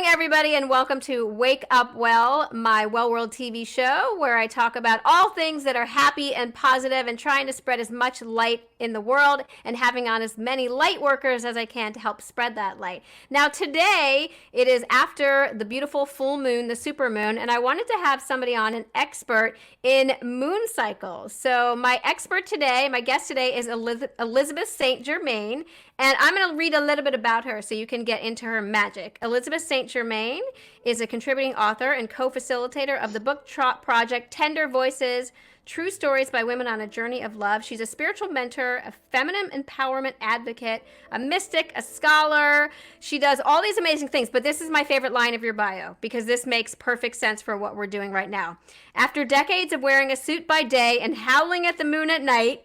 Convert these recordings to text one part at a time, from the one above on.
morning, everybody, and welcome to Wake Up Well, my Well World TV show, where I talk about all things that are happy and positive and trying to spread as much light in the world and having on as many light workers as I can to help spread that light. Now, today, it is after the beautiful full moon, the super moon, and I wanted to have somebody on, an expert in moon cycles. So my expert today, my guest today is Elizabeth St. Germain, and I'm going to read a little bit about her so you can get into her magic. Elizabeth St. Germain is a contributing author and co-facilitator of the book project Tender Voices, True Stories by Women on a Journey of Love. She's a spiritual mentor, a feminine empowerment advocate, a mystic, a scholar. She does all these amazing things, but this is my favorite line of your bio because this makes perfect sense for what we're doing right now. After decades of wearing a suit by day and howling at the moon at night,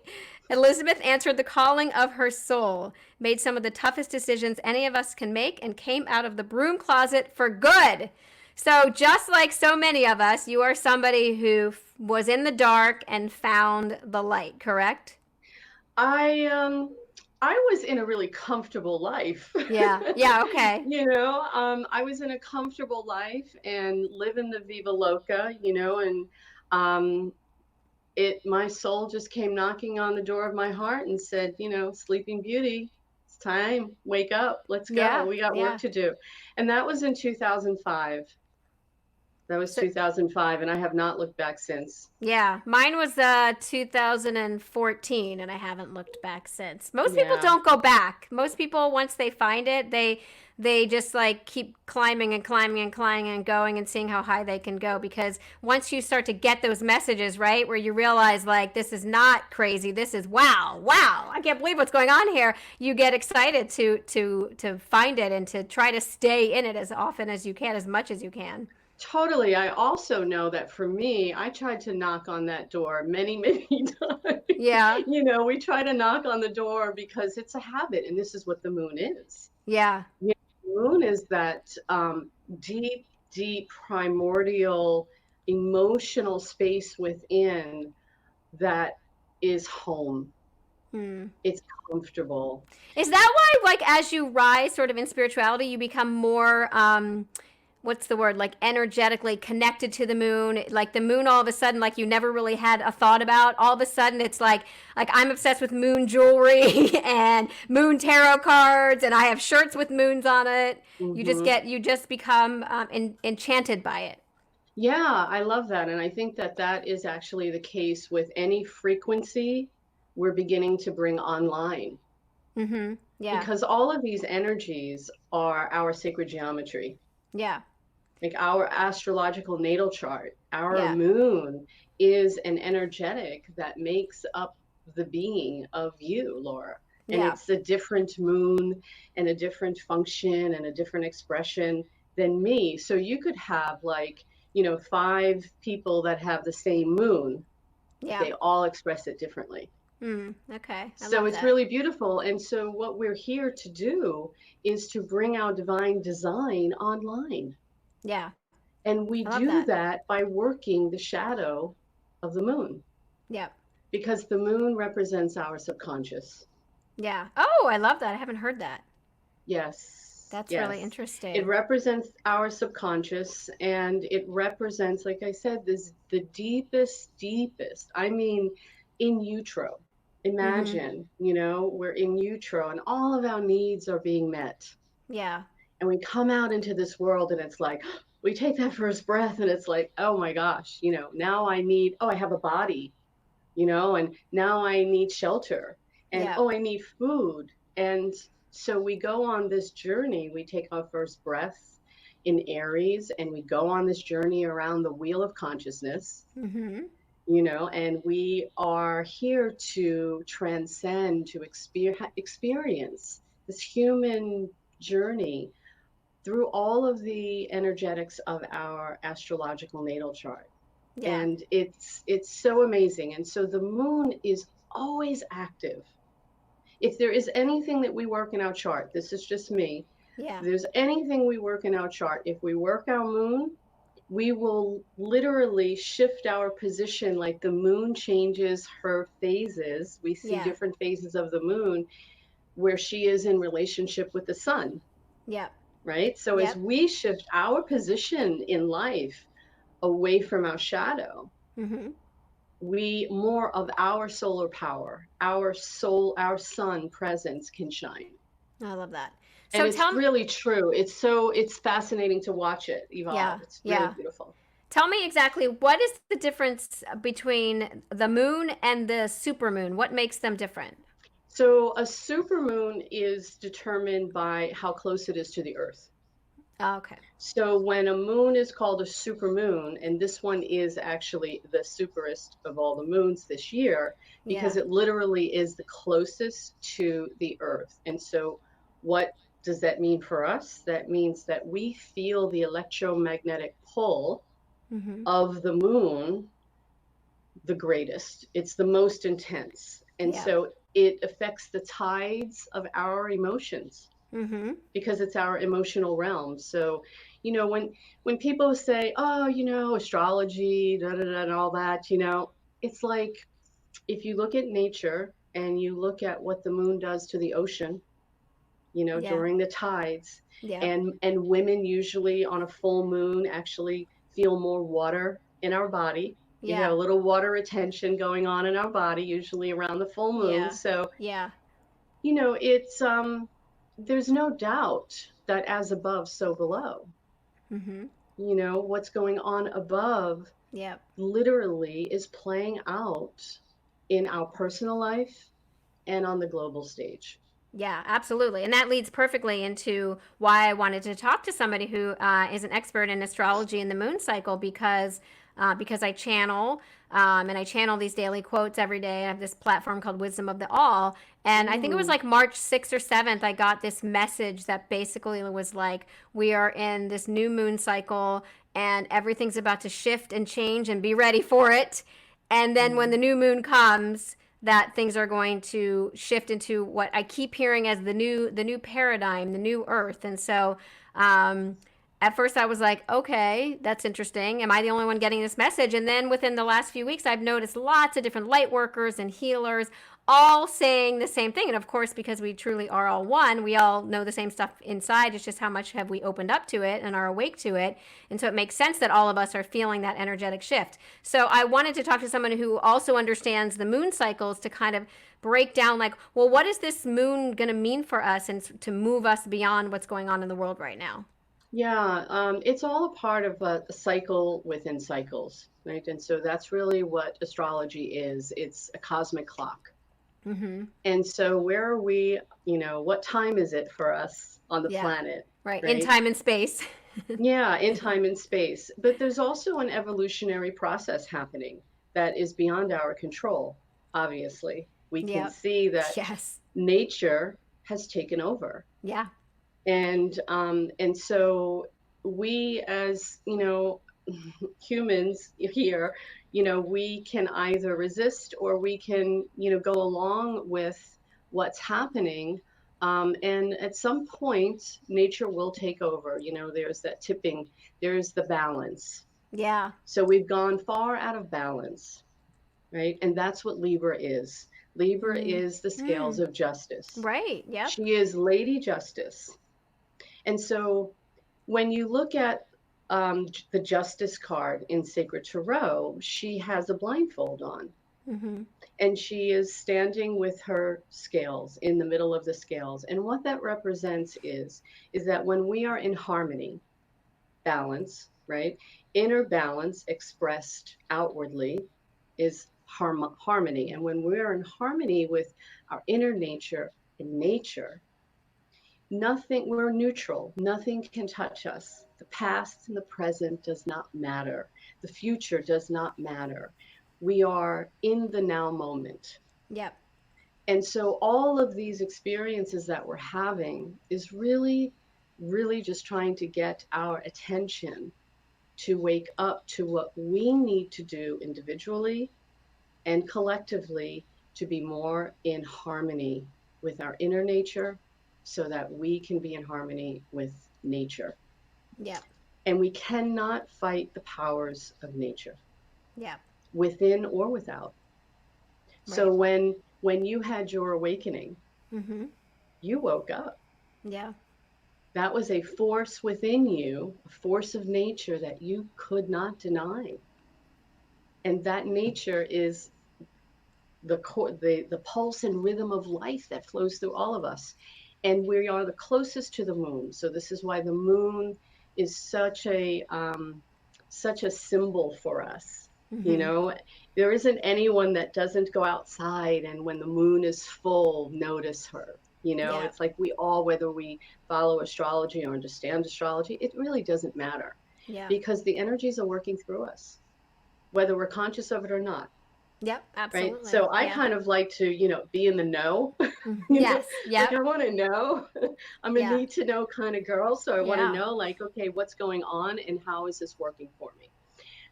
Elizabeth answered the calling of her soul, made some of the toughest decisions any of us can make, and came out of the broom closet for good. So just like so many of us, you are somebody who was in the dark and found the light, correct? I was in a really comfortable life. Yeah, okay. I was in a comfortable life and living the Viva Loca, and um, my soul just came knocking on the door of my heart and said, Sleeping Beauty, it's time, wake up, let's go. Yeah, We got work yeah. to do. And that was in 2005. That was So, 2005, and I have not looked back since. yeah, mine was 2014, and I haven't looked back since. Most people Yeah. don't go back. Most people, once they find it, they just like keep climbing and climbing and climbing and going and seeing how high they can go. Because once you start to get those messages, right, where you realize like this is not crazy, this is wow, I can't believe what's going on here. You get excited to find it and to try to stay in it as often as you can, as much as you can. Totally. I also know that for me, I tried to knock on that door many, many times. Yeah, We try to knock on the door because it's a habit, and this is what the moon is. yeah, The moon is that deep, deep, primordial, emotional space within that is home. hmm. It's comfortable. Is that why, like, as you rise sort of in spirituality, you become more, what's the word, like energetically connected to the moon? Like the moon, all of a sudden, like you never really had a thought about. All of a sudden, it's like I'm obsessed with moon jewelry and moon tarot cards, and I have shirts with moons on it. Hmm. You just become enchanted by it. Yeah, I love that. And I think that that is actually the case with any frequency we're beginning to bring online, Mm-hmm. Yeah, because all of these energies are our sacred geometry, yeah, like our astrological natal chart. Our yeah, moon is an energetic that makes up the being of you, Laura. And yeah, it's a different moon and a different function and a different expression than me. So you could have like, five people that have the same moon. yeah. They all express it differently. Okay, I So love it's that. really beautiful. And so what we're here to do is to bring our divine design online. Yeah, And we I love do that. that by working the shadow of the moon, Yeah, because the moon represents our subconscious. yeah. Oh, I love that. I haven't heard that. Yes, That's really yes. It interesting. represents our subconscious, and it represents, like I said, this the deepest, deepest. I mean, in utero. Mm-hmm. Imagine, we're in utero and all of our needs are being met. Yeah. And we come out into this world and it's like, we take that first breath and it's like, oh my gosh, now I have a body, and now I need shelter, and Yeah. oh, I need food. And so we go on this journey. We take our first breath in Aries and we go on this journey around the wheel of consciousness, Mm-hmm. and we are here to transcend, to experience this human journey through all of the energetics of our astrological natal chart. Yeah. And it's so amazing. And so the moon is always active. If there is anything that we work in our chart, this is just me, if Yeah. there's anything we work in our chart, if we work our moon, we will literally shift our position. Like the moon changes her phases, we see Yeah. different phases of the moon where she is in relationship with the sun. Yeah. right? So as Yep. we shift our position in life away from our shadow, Mm-hmm. we more of our solar power, our soul, our sun presence can shine. I love that. And So it's really true. It's fascinating to watch it yeah, evolve. It's really yeah. beautiful. Tell me exactly what is the difference between the moon and the supermoon? What makes them different? So a supermoon is determined by how close it is to the Earth. Oh, okay. So when a moon is called a supermoon, and this one is actually the superest of all the moons this year, because Yeah. it literally is the closest to the Earth. And so what does that mean for us? That means that we feel the electromagnetic pull Mm-hmm. of the moon the greatest. It's the most intense. And Yeah. so it affects the tides of our emotions Mm-hmm. because it's our emotional realm. So, when people say, "Oh, astrology, da da da," and all that, it's like if you look at nature and you look at what the moon does to the ocean, Yeah. during the tides, Yeah. and women usually on a full moon actually feel more water in our body. We have Yeah. a little water retention going on in our body, usually around the full moon. Yeah. So, Yeah. it's there's no doubt that as above, so below. Mm-hmm. What's going on above Yep. literally is playing out in our personal life and on the global stage. Yeah, absolutely. And that leads perfectly into why I wanted to talk to somebody who is an expert in astrology and the moon cycle because I channel and I channel these daily quotes every day. I have this platform called Wisdom of the All. And I think it was Mm, like March 6th or 7th, I got this message that basically was like, we are in this new moon cycle and everything's about to shift and change and be ready for it. And then when mm, the new moon comes, that things are going to shift into what I keep hearing as the new paradigm, the new earth. And so at first I was like, okay, that's interesting. Am I the only one getting this message? And then within the last few weeks, I've noticed lots of different light workers and healers all saying the same thing. And of course, because we truly are all one, we all know the same stuff inside. It's just how much have we opened up to it and are awake to it. And so it makes sense that all of us are feeling that energetic shift. So I wanted to talk to someone who also understands the moon cycles to kind of break down, like, well, what is this moon going to mean for us and to move us beyond what's going on in the world right now? yeah, it's all a part of a cycle within cycles, right? And so that's really what astrology is. It's a cosmic clock. Mm-hmm. And so where are we, what time is it for us on the Yeah. planet, Right. In right? time and space. Yeah, in time and space. But there's also an evolutionary process happening that is beyond our control, obviously. We can Yep. see that Yes. nature has taken over. Yeah. And so we as, humans here, we can either resist or we can, go along with what's happening. And at some point, nature will take over. There's that tipping, there's the balance. Yeah. So we've gone far out of balance, right? And that's what Libra is. Libra Mm. is the scales Mm. of justice. Right. Yep. She is Lady Justice. And so when you look at the Justice card in Sacred Tarot, she has a blindfold on Mm-hmm. and she is standing with her scales in the middle of the scales. And what that represents is that when we are in harmony, balance, right? Inner balance expressed outwardly is harmony. And when we're in harmony with our inner nature and nature, nothing, we're neutral. Nothing can touch us. The past and the present does not matter. The future does not matter. We are in the now moment. Yep. And so all of these experiences that we're having is really, really just trying to get our attention to wake up to what we need to do individually and collectively to be more in harmony with our inner nature so that we can be in harmony with nature. Yep. And we cannot fight the powers of nature Yep. within or without. So Right. when you had your awakening, Mm-hmm. you woke up. Yeah. That was a force within you, a force of nature that you could not deny. And that nature is the pulse and rhythm of life that flows through all of us. And we are the closest to the moon. So this is why the moon is such a symbol for us. You Mm-hmm. know, there isn't anyone that doesn't go outside and when the moon is full, notice her. You know, Yeah. it's like we all, whether we follow astrology or understand astrology, it really doesn't matter Yeah. because the energies are working through us, whether we're conscious of it or not. Yep. Right. Absolutely. So I Yeah. kind of like to, be in the know, Yes. like Yep. I want to know. I'm a Yeah. need to know kind of girl. So I want to Yeah. know, like, okay, what's going on and how is this working for me?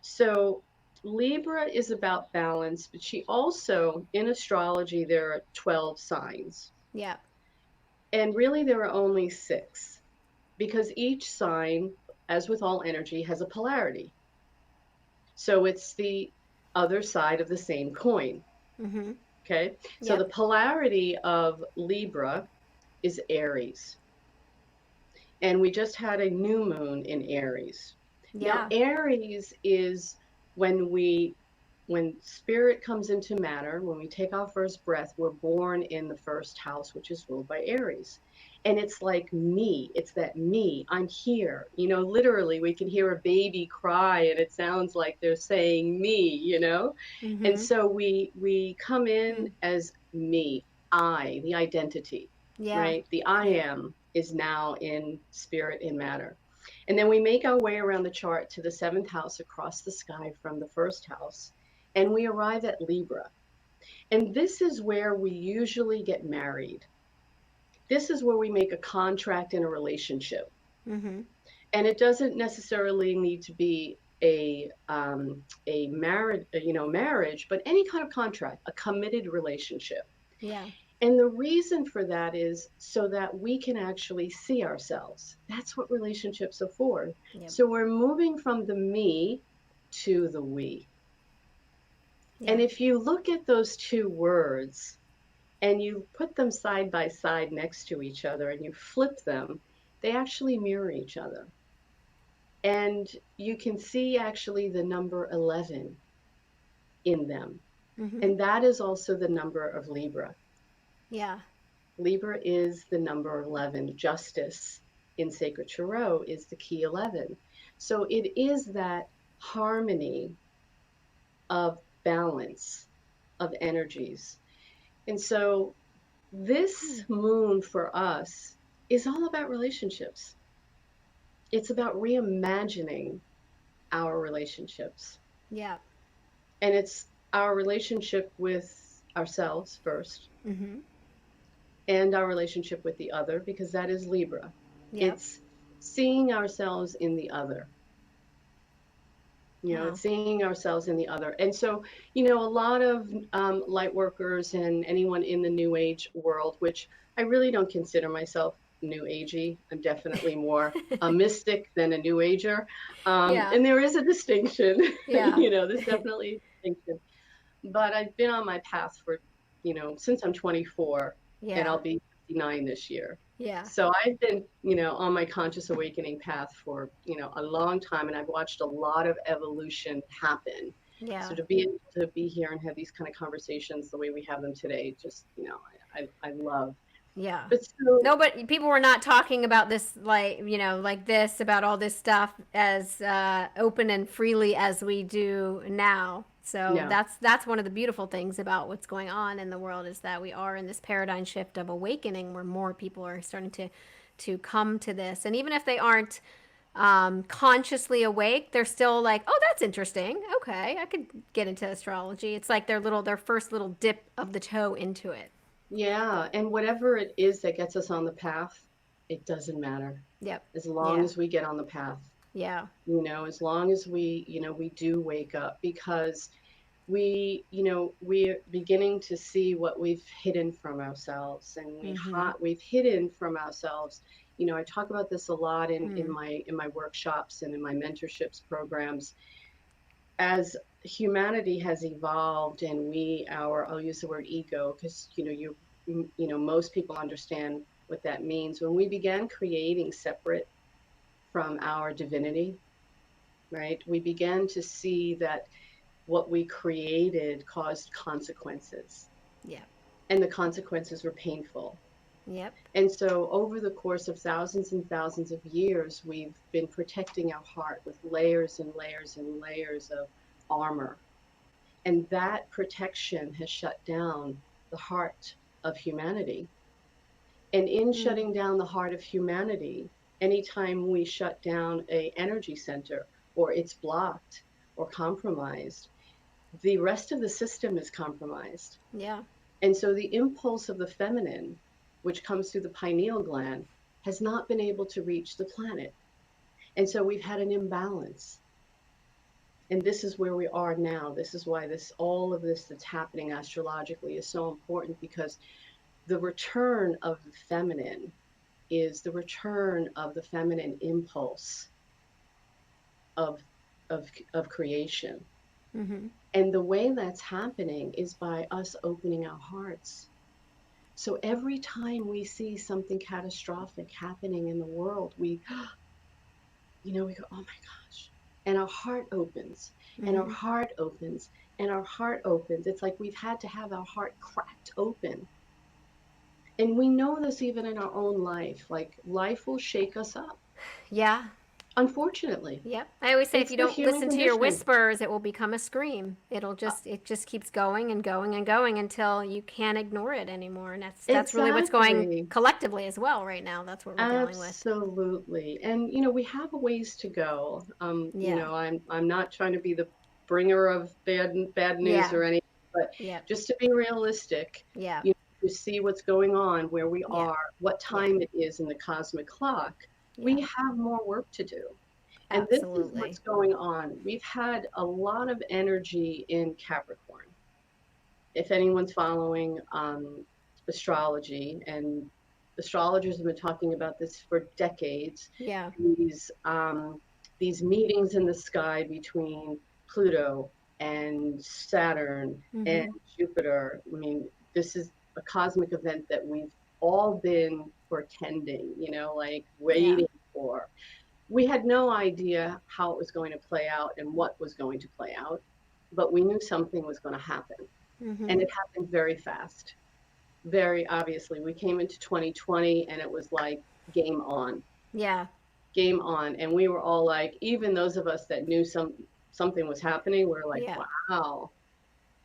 So Libra is about balance, but she also, in astrology, there are 12 signs. Yep. And really, there are only six because each sign, as with all energy, has a polarity. So it's the other side of the same coin. Mm-hmm. Okay. So the Yep. polarity of Libra is Aries. And we just had a new moon in Aries. Now, Yeah. Aries is when we when spirit comes into matter, when we take our first breath, we're born in the first house, which is ruled by Aries. And it's like me, it's that me, I'm here. Literally, we can hear a baby cry and it sounds like they're saying me. And Mm-hmm. so we come in as me, I, the identity, Yeah. right? The I Yep. am is now in spirit, in matter. And then we make our way around the chart to the seventh house across the sky from the first house and we arrive at Libra. And this is where we usually get married. This is where we make a contract in a relationship. Mm-hmm. And it doesn't necessarily need to be a marriage, but any kind of contract, a committed relationship. Yeah. And the reason for that is so that we can actually see ourselves. That's what relationships are for. Yep. So we're moving from the me to the we. And Yeah. if you look at those two words and you put them side by side next to each other and you flip them, they actually mirror each other. And you can see actually the number 11 in them. Mm-hmm. And that is also the number of Libra. Yeah. Libra is the number 11. Justice in Sacred Tarot is the key 11. So it is that harmony of balance of energies. And so this moon for us is all about relationships. It's about reimagining our relationships. Yeah. And it's our relationship with ourselves first Mm-hmm. and our relationship with the other, because that is Libra. Yep. It's seeing ourselves in the other. Wow. It's seeing ourselves in the other. And so, a lot of light workers and anyone in the New Age world, which I really don't consider myself New Agey. I'm definitely more a mystic than a New Ager. Yeah. And there is a distinction, Yeah. there's definitely a distinction. But I've been on my path for, since I'm 24 and Yeah. I'll be 59 this year. Yeah. So I've been, on my conscious awakening path for, a long time and I've watched a lot of evolution happen. So Yeah. to be able to be here and have these kind of conversations the way we have them today, just, I love. Yeah. But so, No, but people were not talking about this like this about all this stuff as open and freely as we do now. So no, that's one of the beautiful things about what's going on in the world is that we are in this paradigm shift of awakening where more people are starting to come to this, and even if they aren't consciously awake, they're still like, oh, that's interesting. Okay, I could get into astrology. It's like their first little dip of the toe into it. yeah. And whatever it is that gets us on the path, it doesn't matter Yep. as long Yeah. as we get on the path. Yeah. As long as we do wake up because we're beginning to see what we've hidden from ourselves and Mm-hmm. we've hidden from ourselves. I talk about this a lot in Mm. my workshops and in my mentorships programs. As humanity has evolved and I'll use the word ego because most people understand what that means. When we began creating separate from our divinity, right, we began to see that what we created caused consequences, Yep. and the consequences were painful. Yep. And so, over the course of thousands and thousands of years, we've been protecting our heart with layers and layers and layers of armor. And that protection has shut down the heart of humanity. And in Mm. shutting down the heart of humanity, anytime we shut down a energy center or it's blocked or compromised, the rest of the system is compromised. Yeah. And so the impulse of the feminine, which comes through the pineal gland, has not been able to reach the planet. And so we've had an imbalance. And this is where we are now. This is why all of this that's happening astrologically is so important, because the return of the feminine is the return of the feminine impulse of of creation. Mm-hmm. And the way that's happening is by us opening our hearts. So every time we see something catastrophic happening in the world, we go, oh my gosh. And our heart opens, and our Mm-hmm. heart opens, and our heart opens. It's like we've had to have our heart cracked open. And we know this even in our own life. Like, life will shake us up, Yeah. unfortunately. Yep. I always say if It's you the don't human listen to your condition. whispers, it will become a scream. Uh, It just keeps going and going and going until you can't ignore it anymore. And that's really what's going exactly. collectively as well right now. That's what we're dealing with. Absolutely. And we have a ways to go. Yeah. I'm not trying to be the bringer of bad news Yeah. or anything, but Yep. just to be realistic, Yeah. to see what's going on, where we Yeah. are, what Yeah. time it is in the cosmic clock. Yeah. We have more work to do. And this is what's Absolutely. going on. We've had a lot of energy in Capricorn. If anyone's following astrology, and astrologers have been talking about this for decades, Yeah. these um, these meetings in the sky between Pluto and Saturn and Mm-hmm. Jupiter. I mean, this is a cosmic event that we've all been portending, like Yeah. waiting for. We had no idea how it was going to play out and what was going to play out, but we knew something was going to happen. And Mm-hmm. it happened very fast. Very obviously. We came into 2020 and it was like game on, Yeah. game on. And we were all like, even those of us that knew something was happening, we are like, Yeah. wow,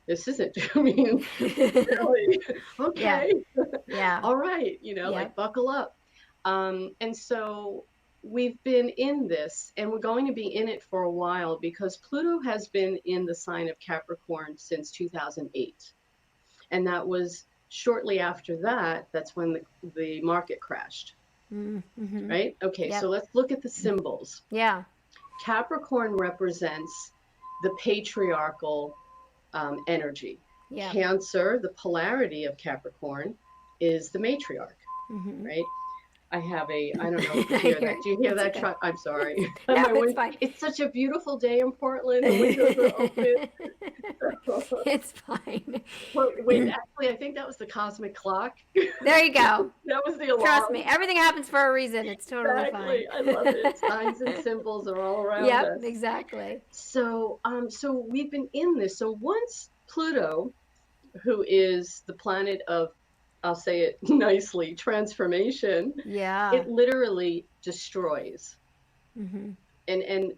this isn't, I mean, really? Yeah. Okay. Yeah. All right, Yep. like buckle up. And so we've been in this, and we're going to be in it for a while, because Pluto has been in the sign of Capricorn since 2008. And that was shortly after that. That's when the market crashed, Mm-hmm. right? Okay, Yep. so let's look at the symbols. Yeah. Capricorn represents the patriarchal energy. Yep. Cancer, the polarity of Capricorn, is the matriarch, Mm-hmm. right? I don't know if you I hear hear that. it. Do you hear It's that okay. truck? I'm sorry. No, My it's fine. it's such a beautiful day in Portland. The windows are open. It's fine. Well, wait, actually, I think that was the cosmic clock. There you go. That was the Trust me, alarm. everything happens for a reason. It's totally fine. Exactly. I love it. Signs and symbols are all around Yep, us. exactly. So we've been in this. So once Pluto, who is the planet of, I'll say it nicely, transformation, Yeah. it literally destroys. Mhm. And and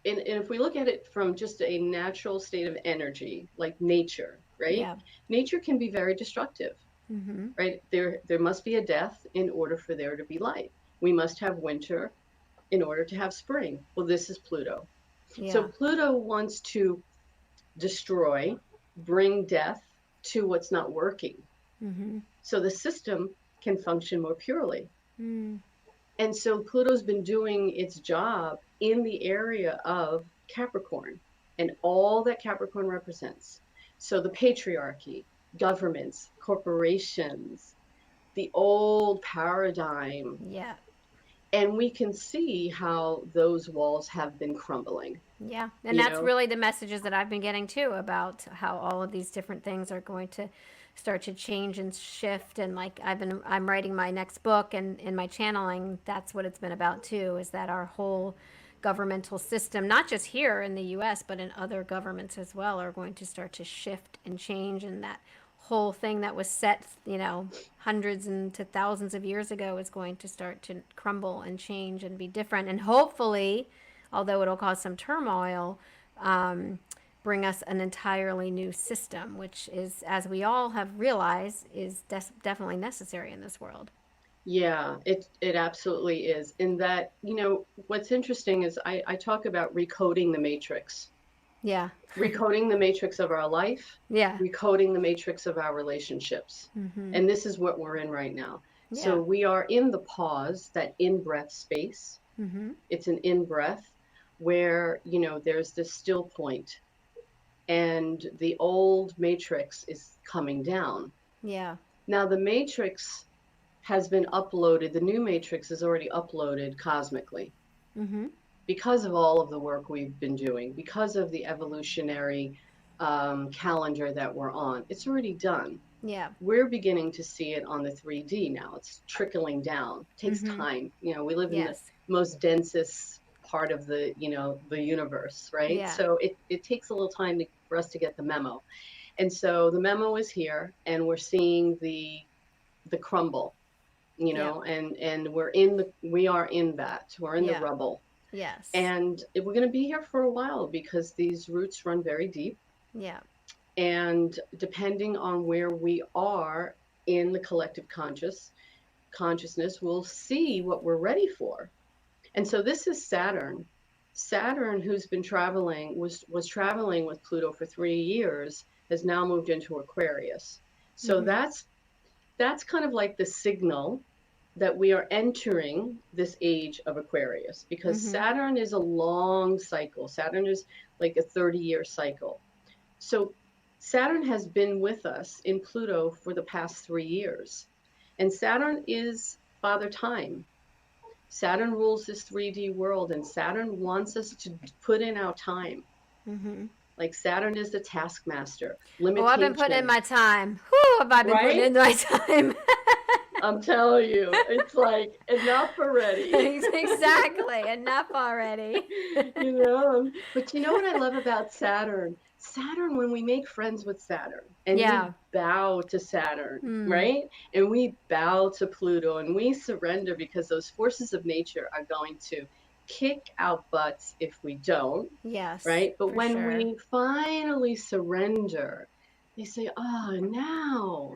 and if we look at it from just a natural state of energy, like nature, right? Yeah. Nature can be very destructive, Mhm. right? There must be a death in order for there to be life. We must have winter in order to have spring. Well, this is Pluto. So Yeah. Pluto wants to destroy, bring death to what's not working, Mhm. so the system can function more purely. Mm. And so Pluto's been doing its job in the area of Capricorn and all that Capricorn represents. So the patriarchy, governments, corporations, the old paradigm. Yeah. And we can see how those walls have been crumbling, Yeah. And you that's know? really the messages that I've been getting too about how all of these different things are going to start to change and shift. And like I'm writing my next book, and in my channeling, that's what it's been about too, is that our whole governmental system, not just here in the US, but in other governments as well, are going to start to shift and change. And that whole thing that was set, hundreds and to thousands of years ago is going to start to crumble and change and be different. And hopefully, although it'll cause some turmoil, bring us an entirely new system, which is, as we all have realized, is definitely necessary in this world. Yeah, it absolutely is. In that, what's interesting is I talk about recoding the matrix, Yeah. recoding the matrix of our life, Yeah. recoding the matrix of our relationships. Mm-hmm. And this is what we're in right now. Yeah. So we are in the pause, that in breath space. Mm-hmm. It's an in breath where, there's this still point and the old matrix is coming down. Yeah. Now the matrix has been uploaded, the new matrix is already uploaded cosmically. Mm-hmm. Because of all of the work we've been doing, because of the evolutionary calendar that we're on, it's already done. Yeah. We're beginning to see it on the 3D now. It's trickling down. It takes Mm-hmm. time. We live in the Yes. most densest part of the universe, right? Yeah. So it takes a little time for us to get the memo. And so the memo is here, and we're seeing the crumble, Yep. and we are in that. We're in the Yeah. rubble. Yes. And we're going to be here for a while because these roots run very deep. Yeah. And depending on where we are in the collective consciousness, we'll see what we're ready for. And so this is Saturn. Saturn, who's been traveling, was traveling with Pluto for 3 years, has now moved into Aquarius. So Mm-hmm. that's kind of like the signal that we are entering this age of Aquarius, because Mm-hmm. Saturn is a long cycle. Saturn is like a 30-year cycle. So Saturn has been with us in Pluto for the past 3 years. And Saturn is Father Time. Saturn rules this 3D world, and Saturn wants us to put in our time. Mm-hmm. Like Saturn is the taskmaster, Oh, I've been putting in limitation, my time. Whew, have I been putting right? in my time? I'm telling you, it's like enough already. Exactly. Enough already. But you know what I love about Saturn? Saturn, when we make friends with Saturn and we Yeah. bow to Saturn, Hmm. right? And we bow to Pluto and we surrender, because those forces of nature are going to kick our butts if we don't, Yes, right? But for when sure. we finally surrender, they say, oh,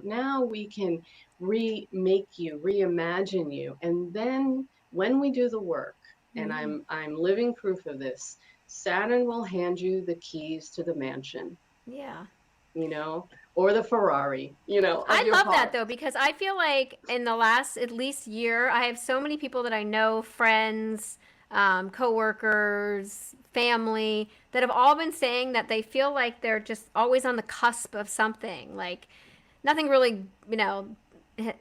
now we can remake you, reimagine you. And then when we do the work, and Mm-hmm. I'm living proof of this, Saturn will hand you the keys to the mansion, Yeah. you know, or the Ferrari, of I your love that heart. though, because I feel like in the last at least year, I have so many people that I know, friends, coworkers, family, that have all been saying that they feel like they're just always on the cusp of something. Like nothing really,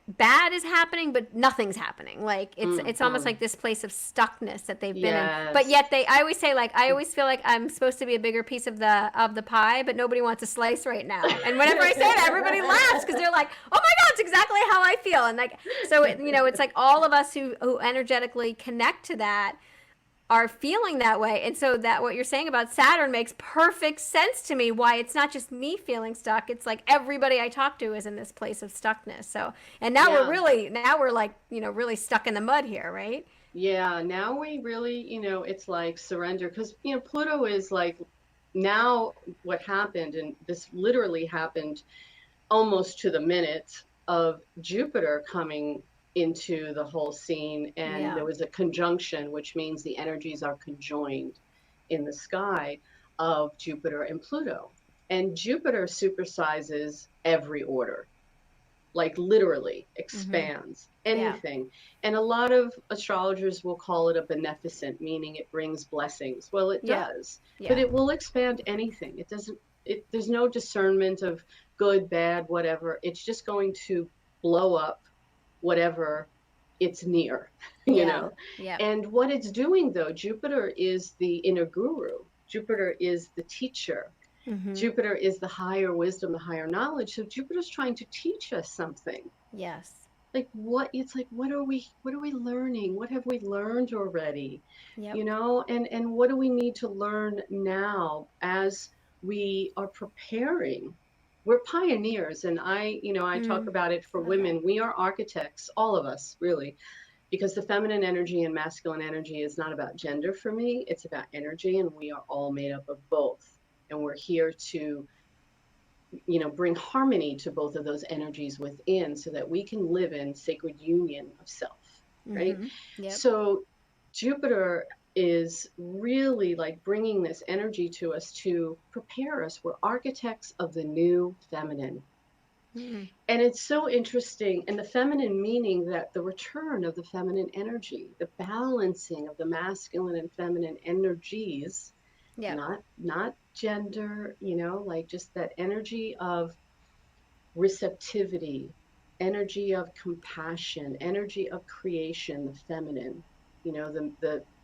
bad is happening, but nothing's happening. Like it's almost Mm-hmm. like this place of stuckness that they've been in. But Yes. yet I always say, like, I always feel like I'm supposed to be a bigger piece of the pie, but nobody wants a slice right now. And whenever I say that, everybody laughs because they're like, "Oh my god, it's exactly how I feel." And like so it's like all of us who energetically connect to that are feeling that way. And so that what you're saying about Saturn makes perfect sense to me, why it's not just me feeling stuck. It's like everybody I talk to is in this place of stuckness. So, and Yeah. now we're like, really stuck in the mud here, right? Yeah. Now we really, it's like surrender, because, Pluto is like, now what happened, and this literally happened almost to the minute of Jupiter coming into the whole scene. And Yeah. there was a conjunction, which means the energies are conjoined in the sky of Jupiter and Pluto. And Jupiter supersizes every order, like literally Mm-hmm. expands Yeah. anything. And a lot of astrologers will call it a beneficent, meaning it brings blessings. Well, it Yeah. does, but Yeah. it will expand anything. It doesn't, there's no discernment of good, bad, whatever. It's just going to blow up whatever it's near, you Yeah. know. Yeah. And what it's doing though, Jupiter is the inner guru. Jupiter is the teacher. Jupiter is the higher wisdom, the higher knowledge. So Jupiter's trying to teach us something. Yes. Like what are we learning? What have we learned already? Yep. You know, and what do we need to learn now as we are preparing? We're pioneers, and I talk about it for Love that. women. We are architects, all of us, really, because the feminine energy and masculine energy is not about gender for me. It's about energy, and we are all made up of both. And we're here to bring harmony to both of those energies within so that we can live in sacred union of self, right? Yep. So Jupiter is really like bringing this energy to us to prepare us. We're architects of the new feminine. And it's so interesting. And the feminine meaning that the return of the feminine energy, the balancing of the masculine and feminine energies, Yep. not gender, like just that energy of receptivity, energy of compassion, energy of creation, the feminine,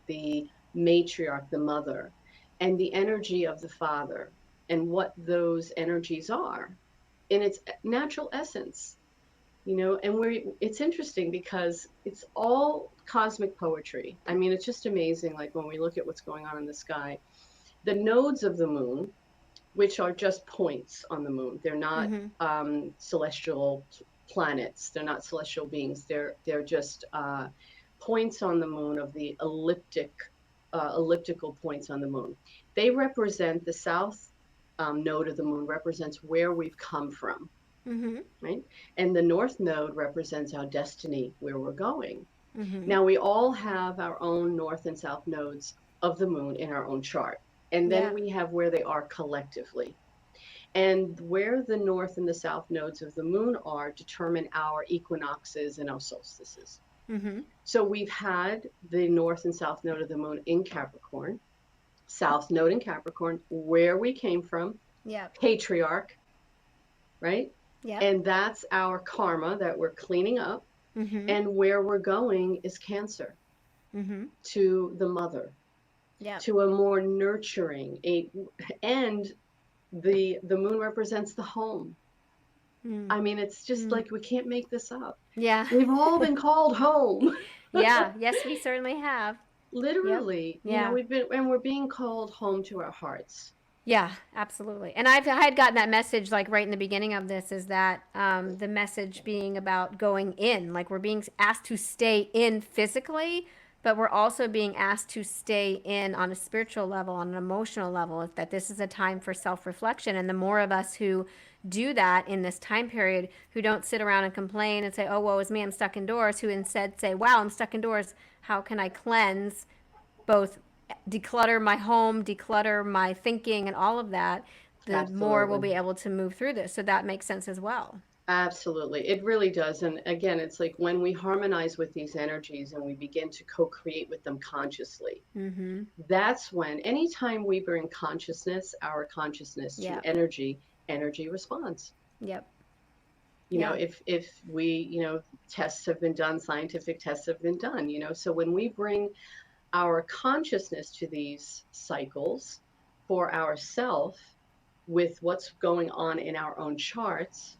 the matriarch, the mother, and the energy of the father, and what those energies are in its natural essence. And it's interesting because it's all cosmic poetry. I mean, it's just amazing. Like when we look at what's going on in the sky, the nodes of the moon, which are just points on the moon. They're not celestial planets. They're not celestial beings. They're just points on the moon of the elliptical points on the moon. They represent the south node of the moon represents where we've come from, right? And the north node represents our destiny, where we're going. Now we all have our own north and south nodes of the moon in our own chart. And then Yeah. we have where they are collectively. And where the north and the south nodes of the moon are determine our equinoxes and our solstices. So we've had the north and south node of the moon in Capricorn, south node in Capricorn, where we came from, Yep. patriarch, right? Yep. And that's our karma that we're cleaning up. And where we're going is Cancer, to the mother, Yep. to a more nurturing, and the moon represents the home. I mean, it's just like we can't make this up. Yeah. We've all been called home. Yeah. Yes, we certainly have. Yep. Literally, Yeah. we're being called home to our hearts. Yeah, absolutely. And I had gotten that message like right in the beginning of this is that the message being about going in, like we're being asked to stay in physically, but we're also being asked to stay in on a spiritual level, on an emotional level, that this is a time for self-reflection. And the more of us who do that in this time period, who don't sit around and complain and say, oh, woe is me, I'm stuck indoors, who instead say, wow, I'm stuck indoors, how can I cleanse both declutter my home, declutter my thinking, and all of that, the more we'll Absolutely. be able to move through this. So that makes sense as well. Absolutely. It really does. And again, it's like when we harmonize with these energies and we begin to co-create with them consciously, that's when anytime we bring consciousness, our consciousness to Yep. energy, energy responds. Yep. You know, if we, tests have been done, scientific tests have been done, so when we bring our consciousness to these cycles for ourself with what's going on in our own charts,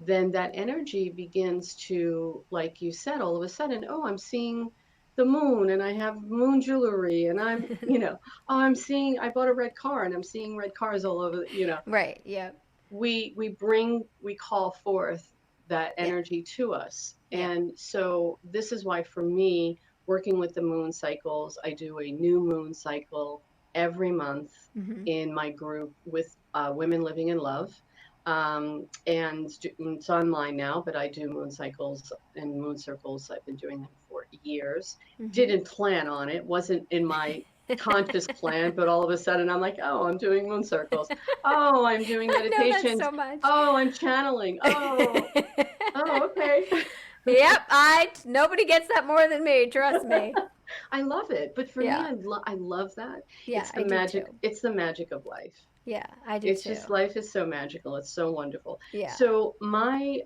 then that energy begins to, like you said, all of a sudden, oh, I'm seeing the moon and I have moon jewelry and oh, I bought a red car and I'm seeing red cars all over, Right. Yep. we call forth that Yep. energy to us. Yep. And so this is why for me, working with the moon cycles, I do a new moon cycle every month in my group with women living in love. And it's online now, but I do moon cycles and moon circles. I've been doing them for years. Didn't plan on it, wasn't in my conscious plan, but all of a sudden I'm like, oh, I'm doing moon circles. Oh, I'm doing I know that meditations. so much. Oh, I'm channeling. Oh, okay. Yep. Nobody gets that more than me. Trust me. I love it. But for me, Yeah. I love that. Yeah, It's the I do magic. too. It's the magic of life. Yeah, I do It's too. just life is so magical. It's so wonderful. Yeah. So my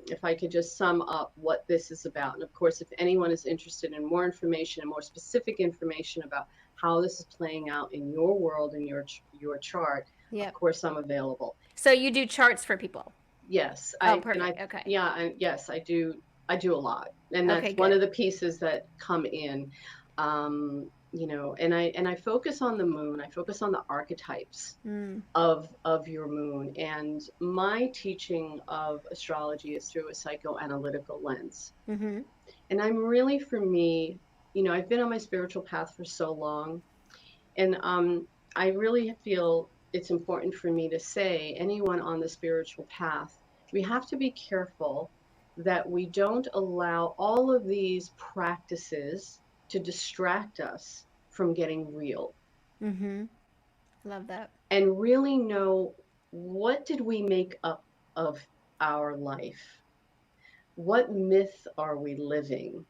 if I could just sum up what this is about, and of course, if anyone is interested in more information and more specific information about how this is playing out in your world and your chart, of Yep. course I'm available. So you do charts for people. Yes, Oh, I perfect. Okay. yeah, and yes, I do a lot. And Okay, that's one good. of the pieces that come in. You know, and I focus on the moon. I focus on the archetypes Mm. of your moon. And my teaching of astrology is through a psychoanalytical lens. Mm-hmm. And I'm really, for me, you know, I've been on my spiritual path for so long, and I really feel it's important for me to say, anyone on the spiritual path, we have to be careful that we don't allow all of these practices to distract us from getting real Mm-hmm. Love that. and really know, what did we make up of our life? What myth are we living?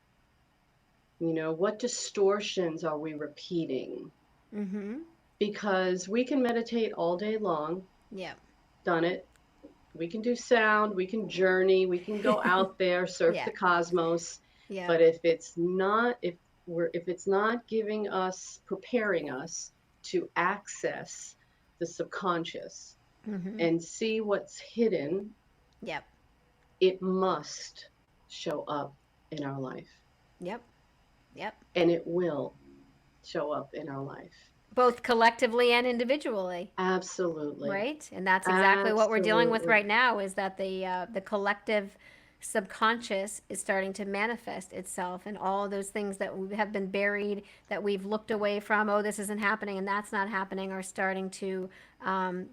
You know, what distortions are we repeating? Mm-hmm. Because we can meditate all day long, Yep. done it. We can do sound, we can journey, we can go out there, surf Yeah. the cosmos. Yep. But if it's not giving us, preparing us to access the subconscious Mm-hmm. and see what's hidden, Yep. it must show up in our life. Yep. Yep. And it will show up in our life. Both collectively and individually. Absolutely. Right, and that's exactly what we're dealing with Absolutely. right now, is that the collective subconscious is starting to manifest itself, and all those things that have been buried, that we've looked away from, oh, this isn't happening and that's not happening, are starting to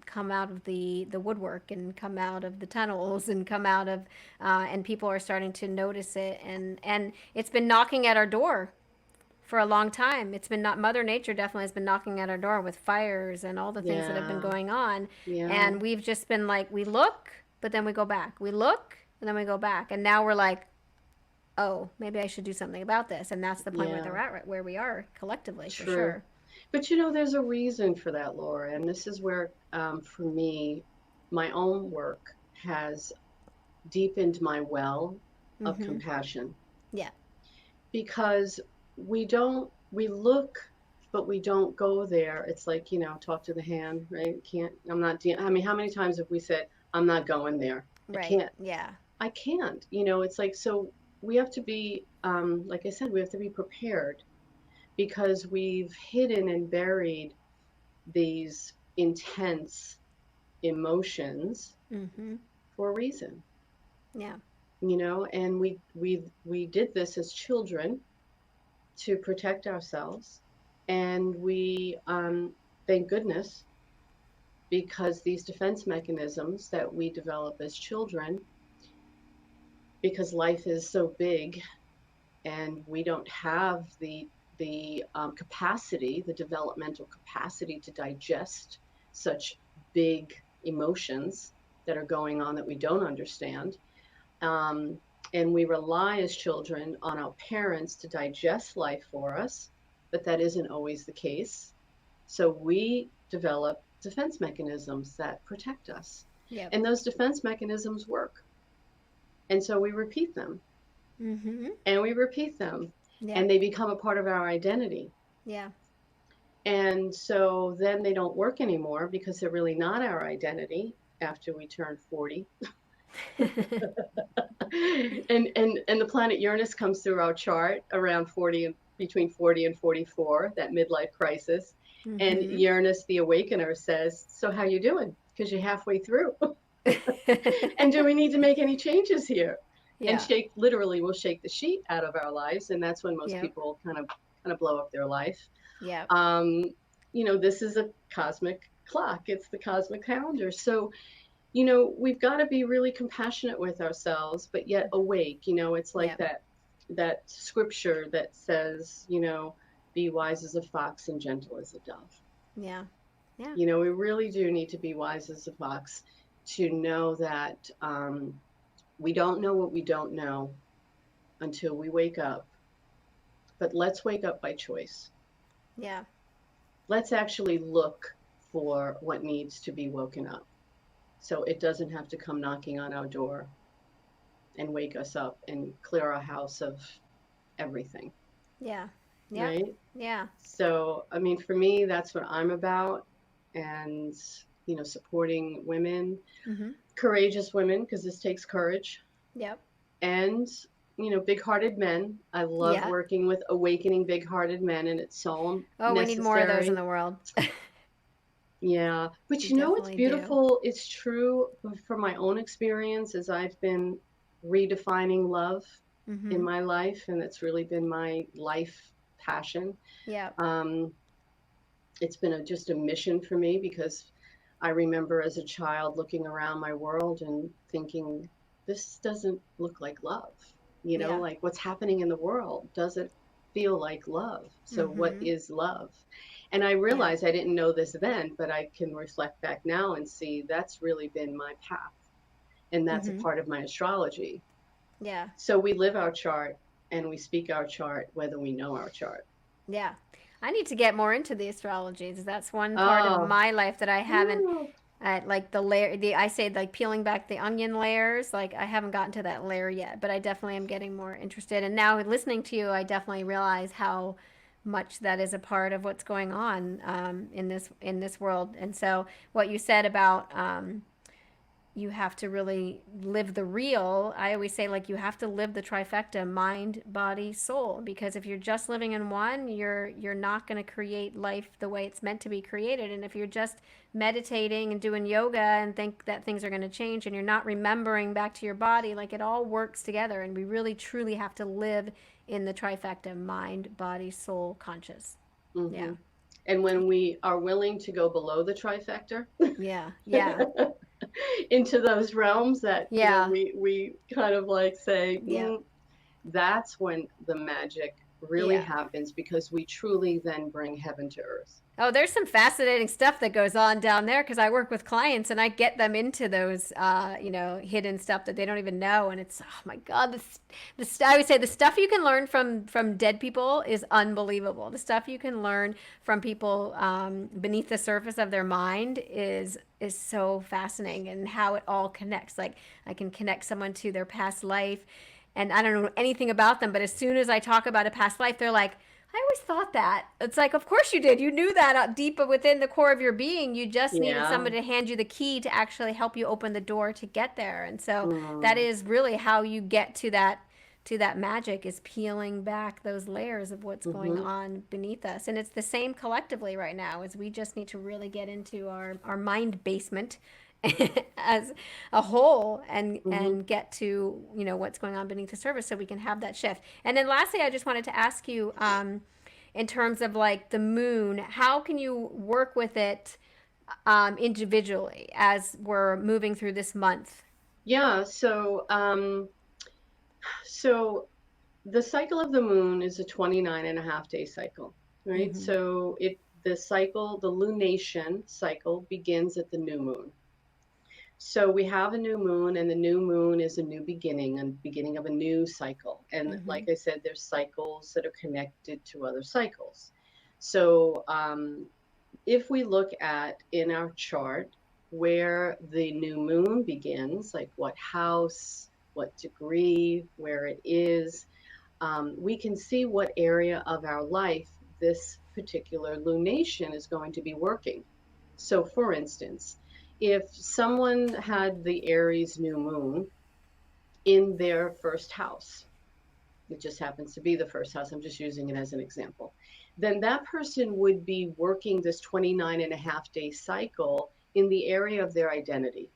come out of the woodwork and come out of the tunnels and come out of and people are starting to notice it, and it's been knocking at our door for a long time. It's been not Mother Nature definitely has been knocking at our door with fires and all the things that have been Yeah. going on. Yeah. And we've just been like, we look, but then we go back. We look, and then we go back. And now we're like, oh, maybe I should do something about this. And that's the point where Yeah. they're at, where we are collectively, for True. sure. But you know, there's a reason for that, Laura. And this is where, for me, my own work has deepened my well of Mm-hmm. compassion, Yeah. because we look, but we don't go there. It's like, you know, talk to the hand, right? Can't, I'm not, I mean, how many times have we said, I'm not going there? I Right. can't, Yeah. I can't, you know, it's like, so we have to be, like I said, we have to be prepared, because we've hidden and buried these intense emotions Mm-hmm. for a reason, Yeah. you know, and we did this as children to protect ourselves, and we thank goodness, because these defense mechanisms that we develop as children, because life is so big and we don't have the capacity, the developmental capacity to digest such big emotions that are going on that we don't understand. Um, and we rely as children on our parents to digest life for us, but that isn't always the case. So we develop defense mechanisms that protect us. Yep. And those defense mechanisms work. And so we repeat them, Mm-hmm. and we repeat them, Yep. and they become a part of our identity. Yeah. And so then they don't work anymore, because they're really not our identity after we turn 40. And the planet Uranus comes through our chart around 40, and between 40 and 44, that midlife crisis. And Mm-hmm. Uranus, the awakener, says, so how you doing? Because you're halfway through. And do we need to make any changes here? And Yeah. shake, literally, will shake the sheet out of our lives. And that's when most Yep. people kind of blow up their life. Yep. Um, you know, this is a cosmic clock. It's the cosmic calendar. So, you know, we've got to be really compassionate with ourselves, but yet awake. You know, it's like Yep. that scripture that says, you know, be wise as a fox and gentle as a dove. Yeah. Yeah. You know, we really do need to be wise as a fox, to know that we don't know what we don't know until we wake up. But let's wake up by choice. Yeah. Let's actually look for what needs to be woken up, so it doesn't have to come knocking on our door and wake us up and clear our house of everything. Yeah. Yep. right? Yeah. So, I mean, for me, that's what I'm about. And, supporting women, Mm-hmm. courageous women, because this takes courage, Yep. and, big-hearted men. I love Yeah. working with awakening big-hearted men, and it's so Oh, we need more of those in necessary. the world. Yeah. But We it's definitely do. beautiful. It's true from my own experience as I've been redefining love in Mm-hmm. my life, and it's really been my life passion. Yep. Um, it's been just a mission for me because I remember as a child looking around my world and thinking, this doesn't look like love. Yeah. Like what's happening in the world doesn't feel like love. So, what Mm-hmm. is love? And I Yeah. realized I didn't know this then, but I can reflect back now and see that's really been my path. And that's a Mm-hmm. part of my astrology. Yeah. So, we live our chart and we speak our chart, whether we know our chart. Yeah. I need to get more into the astrologies. That's one part of Oh, my life that I haven't woo. like the layer the I say like peeling back the onion layers, like I haven't gotten to that layer yet, but I definitely am getting more interested. And now listening to you, I definitely realize how much that is a part of what's going on in this world. And so what you said about you have to really live the real. I always say, like, you have to live the trifecta: mind, body, soul, because if you're just living in one, you're not going to create life the way it's meant to be created. And if you're just meditating and doing yoga and think that things are going to change and you're not remembering back to your body, like, it all works together. And we really truly have to live in the trifecta: mind, body, soul, conscious. Hmm. Yeah. And when we are willing to go below the trifecta Yeah. Yeah. into those realms that, Yeah. we kind of like say, Yeah. that's when the magic really Yeah. happens because we truly then bring heaven to earth. Oh, there's some fascinating stuff that goes on down there because I work with clients and I get them into those, hidden stuff that they don't even know. And it's, oh my God, I would say the stuff you can learn from dead people is unbelievable. The stuff you can learn from people beneath the surface of their mind is so fascinating, and how it all connects. Like, I can connect someone to their past life, and I don't know anything about them, but as soon as I talk about a past life, they're like, I always thought that. It's like, of course you did. You knew that deep within the core of your being. You just needed Yeah. somebody to hand you the key to actually help you open the door to get there. And so that Mm, is really how you get to that magic, is peeling back those layers of what's going mm-hmm, on beneath us. And it's the same collectively right now, is we just need to really get into our mind basement as a whole, mm-hmm. and get to what's going on beneath the surface so we can have that shift. And then lastly, I just wanted to ask you, in terms of like the moon, how can you work with it individually as we're moving through this month? Yeah. So the cycle of the moon is a 29 and a half day cycle, right? Mm-hmm. So the lunation cycle begins at the new moon. So we have a new moon, and the new moon is a new beginning, a beginning of a new cycle. And Mm-hmm. like I said, there's cycles that are connected to other cycles. So if we look at in our chart where the new moon begins, like what house, what degree, where it is, we can see what area of our life this particular lunation is going to be working. So, for instance, if someone had the Aries new moon in their first house, it just happens to be the first house, I'm just using it as an example, then that person would be working this 29 and a half day cycle in the area of their identity.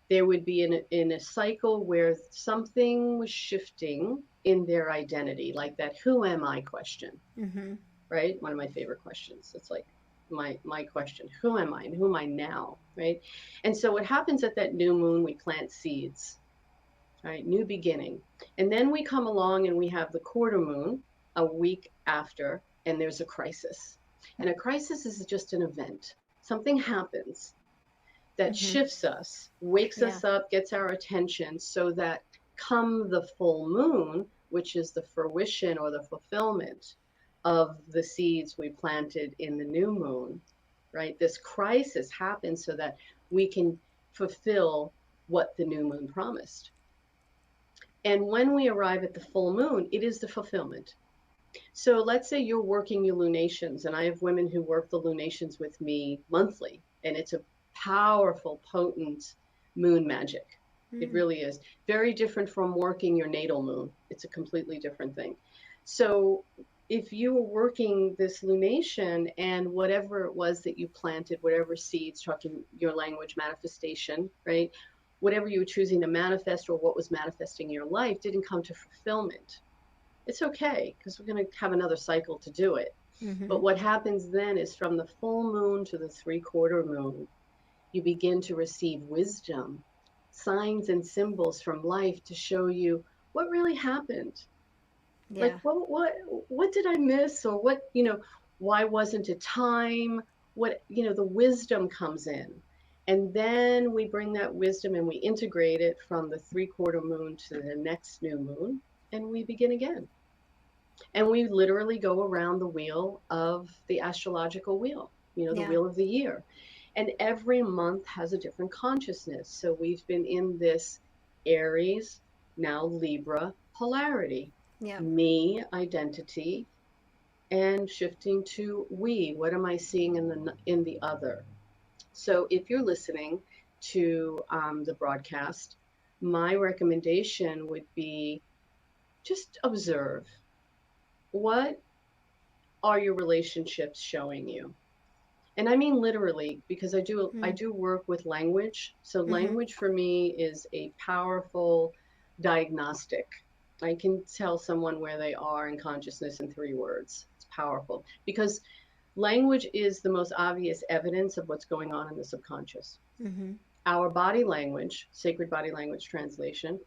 They would be in a cycle where something was shifting in their identity, like that who am I question, Mm-hmm. right? One of my favorite questions. It's like my question, who am I and who am I now, right? And so what happens at that new moon, we plant seeds, right? New beginning. And then we come along and we have the quarter moon a week after, and there's a crisis. And a crisis is just an event. Something happens that Mm-hmm. shifts us, wakes Yeah. us up, gets our attention, so that come the full moon, which is the fruition or the fulfillment of the seeds we planted in the new moon, right? This crisis happens so that we can fulfill what the new moon promised. And when we arrive at the full moon, it is the fulfillment. So let's say you're working your lunations, and I have women who work the lunations with me monthly, and it's a powerful, potent moon magic. It Mm. really is. Very different from working your natal moon. It's a completely different thing. So if you were working this lunation and whatever it was that you planted, whatever seeds, talking your language manifestation, right? Whatever you were choosing to manifest or what was manifesting in your life didn't come to fulfillment, it's okay because we're going to have another cycle to do it. Mm-hmm. But what happens then is from the full moon to the 3/4 moon, you begin to receive wisdom, signs and symbols from life to show you what really happened. Like Yeah. what did I miss, or what, why wasn't it time? What, the wisdom comes in. And then we bring that wisdom and we integrate it from the 3/4 moon to the next new moon, and we begin again. And we literally go around the wheel of the astrological wheel, the Yeah. wheel of the year. And every month has a different consciousness. So we've been in this Aries, now Libra polarity, Yeah. me, identity, and shifting to we. What am I seeing in the other? So if you're listening to the broadcast, my recommendation would be just observe. What are your relationships showing you? And I mean literally, because I Mm. do work with language. So Mm-hmm. language for me is a powerful diagnostic. I can tell someone where they are in consciousness in 3 words. It's powerful because language is the most obvious evidence of what's going on in the subconscious. Mm-hmm. Our body language, sacred body language translation,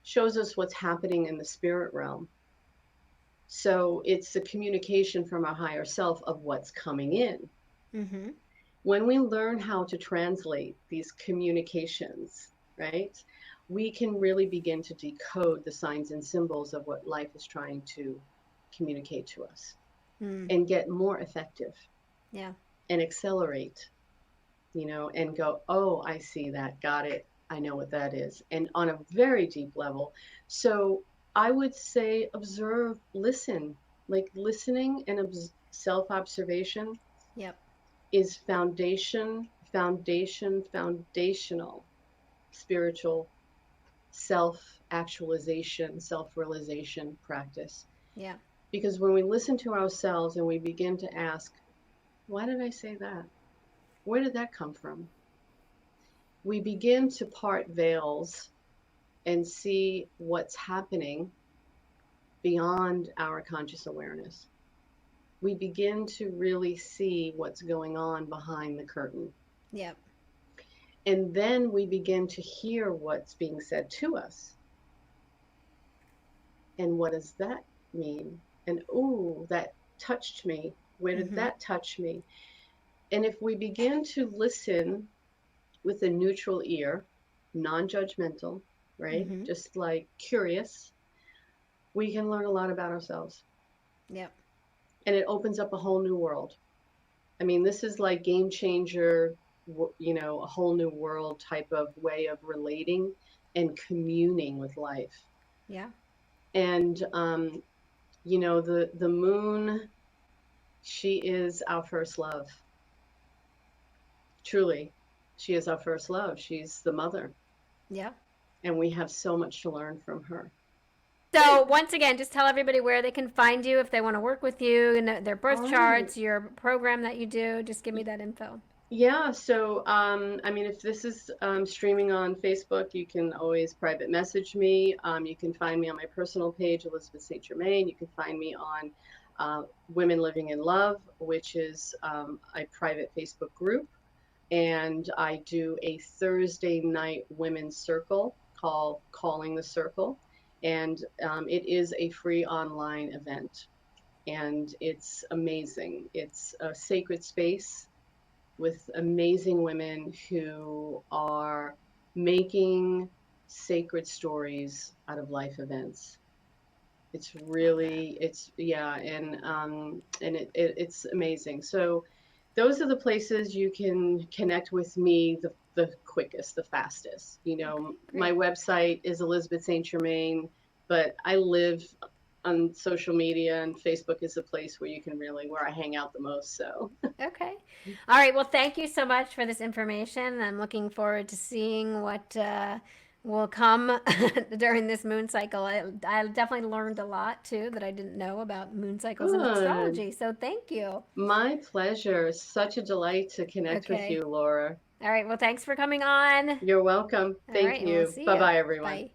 shows us what's happening in the spirit realm. So it's the communication from our higher self of what's coming in. Mm-hmm. When we learn how to translate these communications, right, we can really begin to decode the signs and symbols of what life is trying to communicate to us Mm. and get more effective Yeah. and accelerate, and go, oh, I see that, got it. I know what that is. And on a very deep level. So I would say observe, listen, like listening and self observation Yep. is foundational spiritual self actualization, self realization practice. Yeah. Because when we listen to ourselves and we begin to ask, why did I say that? Where did that come from? We begin to part veils and see what's happening beyond our conscious awareness. We begin to really see what's going on behind the curtain. Yep. And then we begin to hear what's being said to us. And what does that mean? And ooh, that touched me. Where did Mm-hmm. that touch me? And if we begin to listen with a neutral ear, non judgmental, right? Mm-hmm. Just like curious, we can learn a lot about ourselves. Yep. And it opens up a whole new world. I mean, this is like game changer, a whole new world type of way of relating and communing with life. Yeah. And the moon, she is our first love. Truly, she is our first love. She's the mother, Yeah. and we have so much to learn from her. So once again, just tell everybody where they can find you if they want to work with you and their birth All right. charts, your program that you do. Just give me that info. Yeah, so I mean, if this is streaming on Facebook, you can always private message me. You can find me on my personal page, Elizabeth St. Germain. You can find me on Women Living in Love, which is a private Facebook group. And I do a Thursday night women's circle called Calling the Circle. And it is a free online event. And it's amazing. It's a sacred space with amazing women who are making sacred stories out of life events. It's Love that. really, it's yeah, and it's amazing. So those are the places you can connect with me the quickest, the fastest. Okay, My great. website is Elizabeth St. Germain, but I live on social media, and Facebook is a place where where I hang out the most. So Okay. All right. Well, thank you so much for this information. I'm looking forward to seeing what will come during this moon cycle. I definitely learned a lot too that I didn't know about moon cycles and good. astrology. So thank you. My pleasure. Such a delight to connect with Okay. you, Laura. All right. Well, thanks for coming on. You're welcome. All Thank right. And we'll you. see Bye you. bye, everyone. Bye.